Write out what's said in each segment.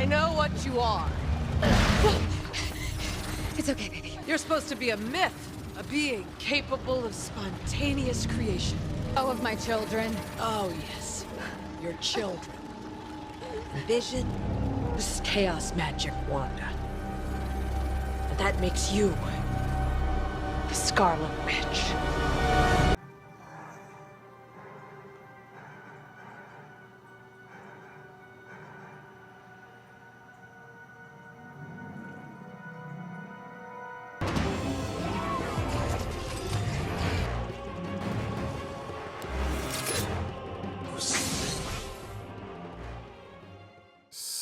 I know what you are. It's okay, baby. You're supposed to be a myth, a being capable of spontaneous creation. Oh, of my children. Oh, yes. Your children. Vision. This is chaos magic, Wanda. And that makes you the Scarlet Witch.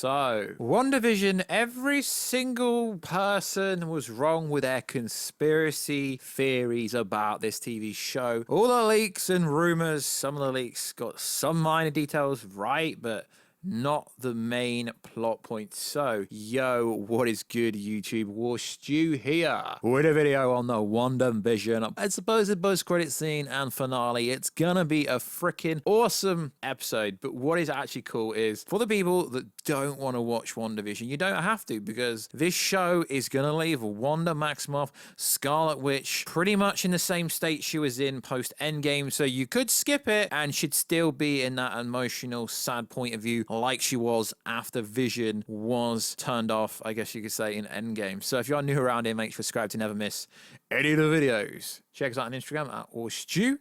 So, WandaVision, every single person was wrong with their conspiracy theories about this TV show. All the leaks and rumors, some of the leaks got some minor details right, but not the main plot point. So, yo, what is good, YouTube? Warstu here with a video on the WandaVision. I suppose the post-credit scene and finale. It's gonna be a freaking awesome episode. But what is actually cool is for the people that don't want to watch WandaVision, you don't have to, because this show is gonna leave Wanda Maximoff, Scarlet Witch, pretty much in the same state she was in post-Endgame. So you could skip it and she'd still be in that emotional, sad point of view like she was after Vision was turned off, I guess you could say, in Endgame. So if you're new around here, make sure to subscribe to never miss any of the videos. Check us out on Instagram at Warstu.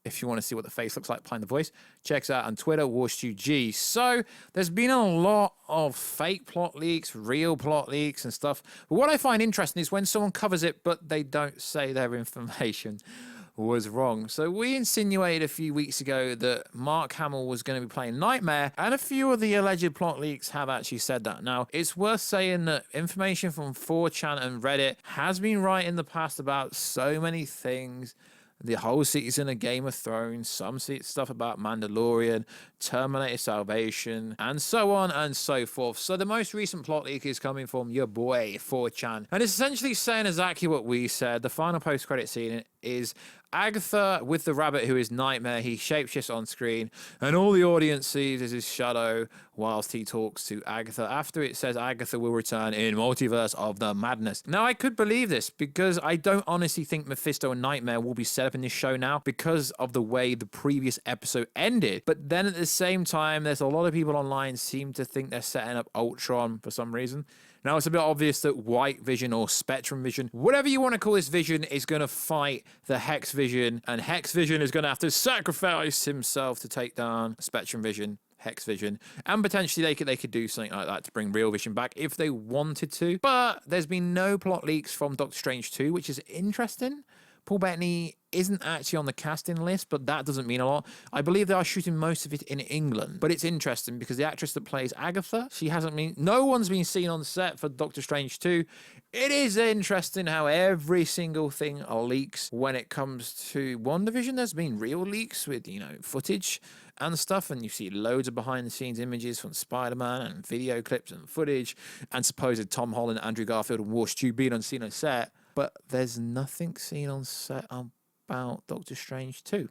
If you want to see what the face looks like behind the voice, check us out on Twitter, WarstuG. So there's been a lot of fake plot leaks, real plot leaks and stuff. But what I find interesting is when someone covers it, but they don't say their information was wrong. So we insinuated a few weeks ago that Mark Hamill was going to be playing Nightmare, and a few of the alleged plot leaks have actually said that. Now, it's worth saying that information from 4chan and Reddit has been right in the past about so many things. The whole season of Game of Thrones, some stuff about Mandalorian, Terminator Salvation, and so on and so forth. So the most recent plot leak is coming from your boy 4chan, and it's essentially saying exactly what we said. The final post-credit scene is Agatha with the rabbit who is Nightmare. He shapeshifts on screen, and all the audience sees is his shadow whilst he talks to Agatha. After it says Agatha will return in Multiverse of the Madness. Now, I could believe this because I don't honestly think Mephisto and Nightmare will be set up in this show now because of the way the previous episode ended. But then at the same time, there's a lot of people online seem to think they're setting up Ultron for some reason. Now, it's a bit obvious that White Vision or Spectrum Vision, whatever you want to call this Vision, is going to fight the Hex Vision, and Hex Vision is going to have to sacrifice himself to take down Spectrum Vision, Hex Vision, and potentially they could do something like that to bring Real Vision back if they wanted to. But there's been no plot leaks from Doctor Strange 2, which is interesting. Paul Bettany isn't actually on the casting list, but that doesn't mean a lot. I believe they are shooting most of it in England, but it's interesting because the actress that plays Agatha, no one's been seen on set for Doctor Strange 2. It is interesting how every single thing leaks when it comes to WandaVision. There's been real leaks with, footage and stuff, and you see loads of behind-the-scenes images from Spider-Man and video clips and footage, and supposed Tom Holland, Andrew Garfield, and Warstu being unseen on set. But there's nothing seen on set about Doctor Strange 2.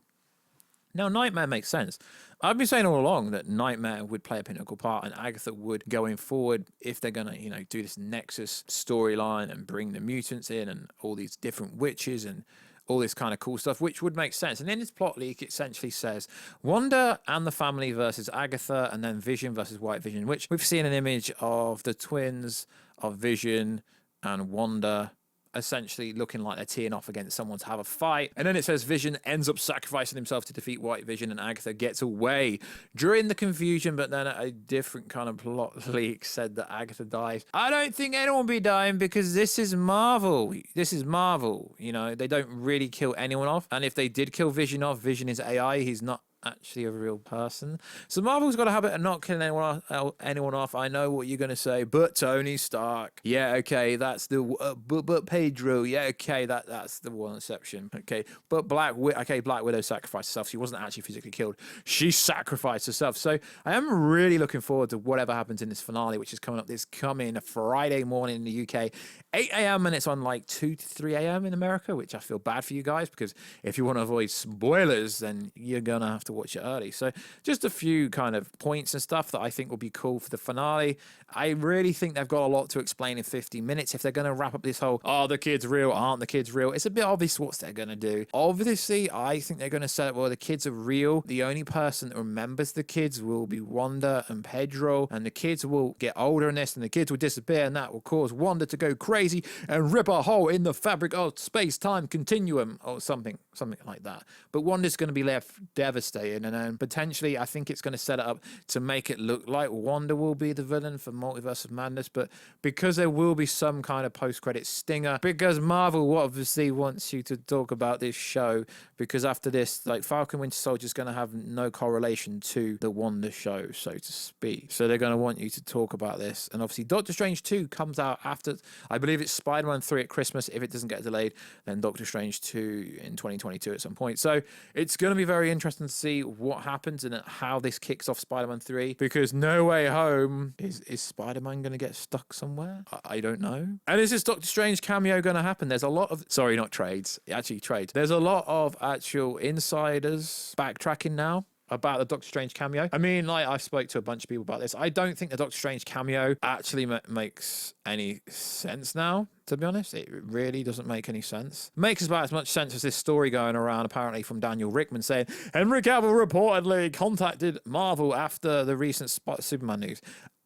Now, Nightmare makes sense. I've been saying all along that Nightmare would play a pinnacle part, and Agatha would, going forward, if they're going to, do this Nexus storyline and bring the mutants in and all these different witches and all this kind of cool stuff, which would make sense. And in this plot leak, it essentially says Wanda and the family versus Agatha, and then Vision versus White Vision, which we've seen an image of the twins of Vision and Wanda essentially looking like they're teeing off against someone to have a fight. And then it says Vision ends up sacrificing himself to defeat White Vision, and Agatha gets away during the confusion. But then a different kind of plot leak said that Agatha dies. I don't think anyone will be dying because this is Marvel. This is Marvel. They don't really kill anyone off. And if they did kill Vision off, Vision is AI. He's not actually a real person. So Marvel's got a habit of not killing anyone off. I know what you're going to say, but Tony Stark. Yeah, okay, that's the... but Pedro. Yeah, okay, that's the one exception. Okay, but Black Widow sacrificed herself. She wasn't actually physically killed. She sacrificed herself. So I am really looking forward to whatever happens in this finale, which is coming up this coming Friday morning in the UK. 8 a.m. and it's on like 2 to 3 a.m. in America, which I feel bad for you guys because if you want to avoid spoilers, then you're going to have to watch it early. So just a few kind of points and stuff that I think will be cool for the finale. I really think they've got a lot to explain in 50 minutes. If they're going to wrap up this whole, are the kids real, aren't the kids real? It's a bit obvious what they're going to do. Obviously, I think they're going to set up, well, the kids are real. The only person that remembers the kids will be Wanda and Pedro, and the kids will get older in this, and the kids will disappear, and that will cause Wanda to go crazy and rip a hole in the fabric of space-time continuum, or something like that. But Wanda's going to be left devastated, and then potentially I think it's going to set it up to make it look like Wanda will be the villain for Multiverse of Madness, but because there will be some kind of post-credit stinger, because Marvel obviously wants you to talk about this show, because after this, like, Falcon Winter Soldier is going to have no correlation to the Wanda show, so to speak. So they're going to want you to talk about this. And obviously Doctor Strange 2 comes out after, I believe it's Spider-Man 3 at Christmas. If it doesn't get delayed, then Doctor Strange 2 in 2022 at some point. So it's going to be very interesting to see what happens and how this kicks off Spider-Man 3, because No Way Home, is Spider-Man going to get stuck somewhere? I don't know. And is this Doctor Strange cameo going to happen? There's a lot of, sorry, not trades, actually trades. There's a lot of actual insiders backtracking now about the Doctor Strange cameo. I mean, like, I spoke to a bunch of people about this. I don't think the Doctor Strange cameo actually makes any sense now, to be honest. It really doesn't make any sense. Makes about as much sense as this story going around, apparently, from Daniel Rickman saying, Henry Cavill reportedly contacted Marvel after the recent Superman news.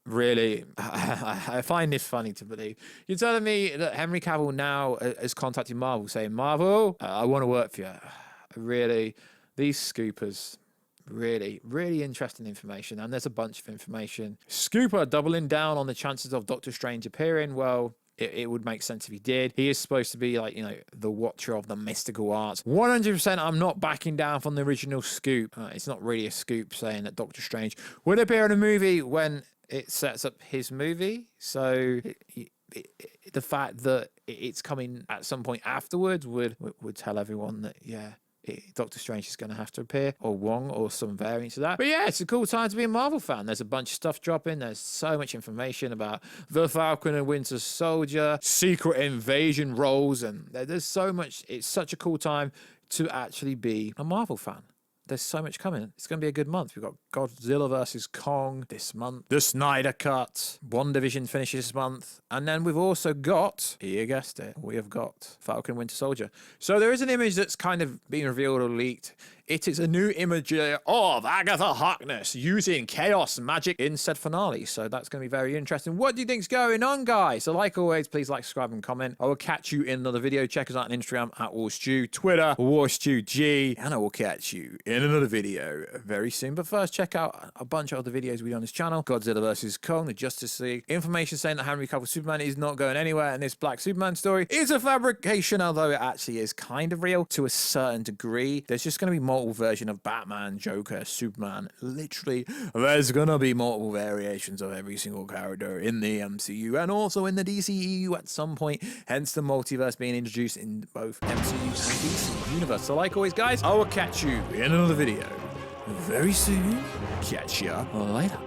Really, I find this funny to believe. You're telling me that Henry Cavill now has contacted Marvel saying, Marvel, I want to work for you. Really, these scoopers. Really interesting information, and there's a bunch of information. Scooper doubling down on the chances of Doctor Strange appearing. Well, it would make sense if he did. He is supposed to be, like, you know, the watcher of the mystical arts. 100% I'm not backing down from the original scoop. It's not really a scoop saying that Doctor Strange would appear in a movie when it sets up his movie. So the fact that it's coming at some point afterwards would tell everyone that, yeah, Doctor Strange is going to have to appear, or Wong, or some variant of that. But yeah, it's a cool time to be a Marvel fan. There's a bunch of stuff dropping. There's so much information about the Falcon and Winter Soldier, secret invasion roles, and there's so much. It's such a cool time to actually be a Marvel fan. There's so much coming. It's going to be a good month. We've got Godzilla versus Kong this month. The Snyder Cut. Wandavision finishes this month. And then we've also got, you guessed it, we have got Falcon Winter Soldier. So there is an image that's kind of been revealed or leaked. It is a new image of Agatha Harkness using chaos magic in said finale. So that's going to be very interesting. What do you think's going on, guys? So like always, please like, subscribe, and comment. I will catch you in another video. Check us out on Instagram at Warstu, Twitter, WarstuG, and I will catch you in another video very soon. But first, check out a bunch of other videos we do on this channel. Godzilla versus Kong, the Justice League. Information saying that Henry Cavill Superman is not going anywhere, and this Black Superman story is a fabrication, although it actually is kind of real to a certain degree. There's just going to be multiple version of Batman, Joker, Superman. Literally, there's gonna be multiple variations of every single character in the MCU and also in the DCEU at some point, hence the multiverse being introduced in both MCU and DC universe. So like always, guys, I will catch you in another video very soon. Catch ya later.